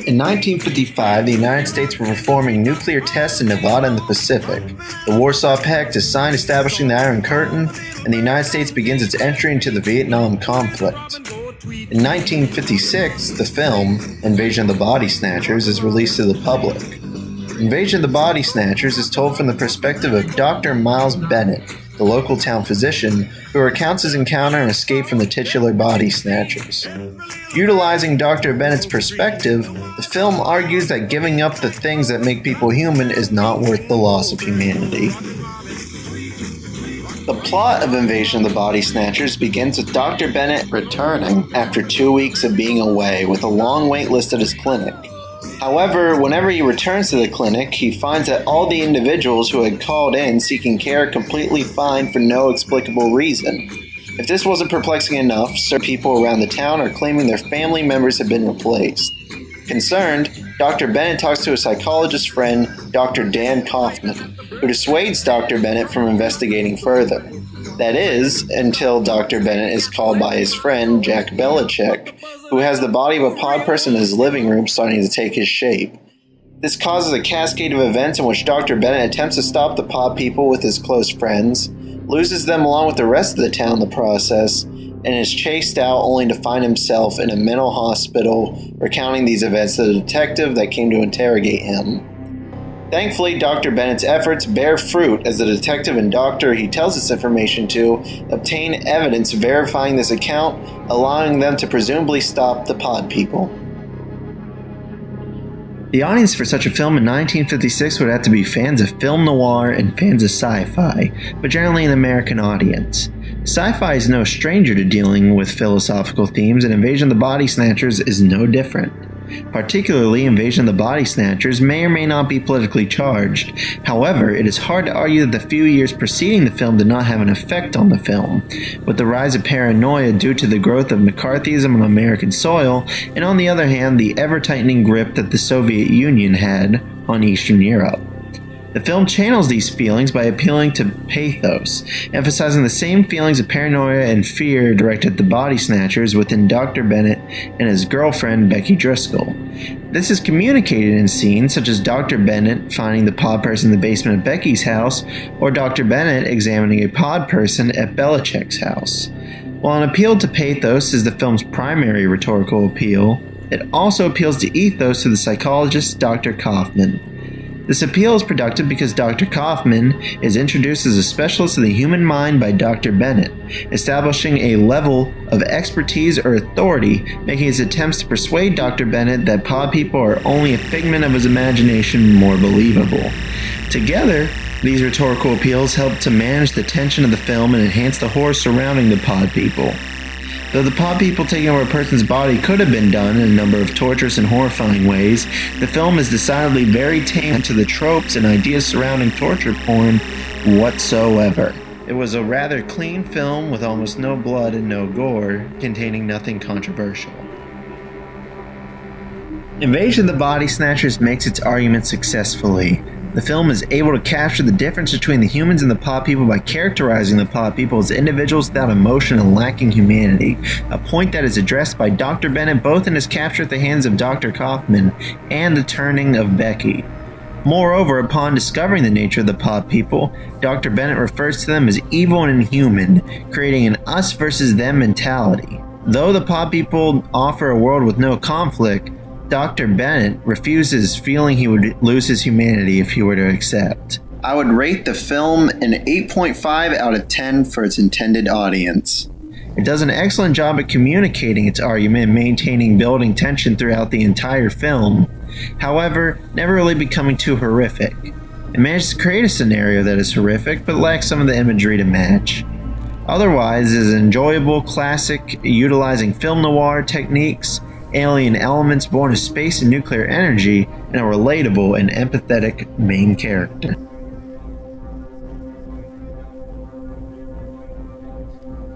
In 1955, the United States were performing nuclear tests in Nevada and the Pacific. The Warsaw Pact is signed establishing the Iron Curtain, and the United States begins its entry into the Vietnam conflict. In 1956, the film, Invasion of the Body Snatchers, is released to the public. Invasion of the Body Snatchers is told from the perspective of Dr. Miles Bennett, the local town physician, who recounts his encounter and escape from the titular body snatchers. Utilizing Dr. Bennett's perspective, the film argues that giving up the things that make people human is not worth the loss of humanity. The plot of Invasion of the Body Snatchers begins with Dr. Bennett returning after 2 weeks of being away with a long wait list at his clinic. However, whenever he returns to the clinic, he finds that all the individuals who had called in seeking care are completely fine for no explicable reason. If this wasn't perplexing enough, certain people around the town are claiming their family members have been replaced. Concerned, Dr. Bennett talks to a psychologist friend, Dr. Dan Kaufman, who dissuades Dr. Bennett from investigating further. That is, until Dr. Bennett is called by his friend, Jack Belichick, who has the body of a pod person in his living room starting to take his shape. This causes a cascade of events in which Dr. Bennett attempts to stop the pod people with his close friends, loses them along with the rest of the town in the process, and is chased out only to find himself in a mental hospital recounting these events to the detective that came to interrogate him. Thankfully, Dr. Bennett's efforts bear fruit as the detective and doctor he tells this information to obtain evidence verifying this account, allowing them to presumably stop the pod people. The audience for such a film in 1956 would have to be fans of film noir and fans of sci-fi, but generally an American audience. Sci-fi is no stranger to dealing with philosophical themes, and Invasion of the Body Snatchers is no different. Particularly, Invasion of the Body Snatchers may or may not be politically charged. However, it is hard to argue that the few years preceding the film did not have an effect on the film, with the rise of paranoia due to the growth of McCarthyism on American soil, and on the other hand, the ever-tightening grip that the Soviet Union had on Eastern Europe. The film channels these feelings by appealing to pathos, emphasizing the same feelings of paranoia and fear directed at the body snatchers within Dr. Bennett and his girlfriend Becky Driscoll. This is communicated in scenes such as Dr. Bennett finding the pod person in the basement of Becky's house, or Dr. Bennett examining a pod person at Belichick's house. While an appeal to pathos is the film's primary rhetorical appeal, it also appeals to ethos through the psychologist Dr. Kaufman. This appeal is productive because Dr. Kaufman is introduced as a specialist of the human mind by Dr. Bennett, establishing a level of expertise or authority, making his attempts to persuade Dr. Bennett that pod people are only a figment of his imagination more believable. Together, these rhetorical appeals help to manage the tension of the film and enhance the horror surrounding the pod people. Though the pod people taking over a person's body could have been done in a number of torturous and horrifying ways, the film is decidedly very tame to the tropes and ideas surrounding torture porn whatsoever. It was a rather clean film with almost no blood and no gore, containing nothing controversial. Invasion of the Body Snatchers makes its argument successfully. The film is able to capture the difference between the humans and the pod people by characterizing the pod people as individuals without emotion and lacking humanity, a point that is addressed by Dr. Bennett both in his capture at the hands of Dr. Kaufman and the turning of Becky. Moreover, upon discovering the nature of the pod people, Dr. Bennett refers to them as evil and inhuman, creating an us versus them mentality. Though the pod people offer a world with no conflict, Dr. Bennett refuses, feeling he would lose his humanity if he were to accept. I would rate the film an 8.5 out of 10 for its intended audience. It does an excellent job at communicating its argument and maintaining building tension throughout the entire film, however, never really becoming too horrific. It manages to create a scenario that is horrific, but lacks some of the imagery to match. Otherwise, it is an enjoyable classic utilizing film noir techniques, alien elements born of space and nuclear energy, and a relatable and empathetic main character.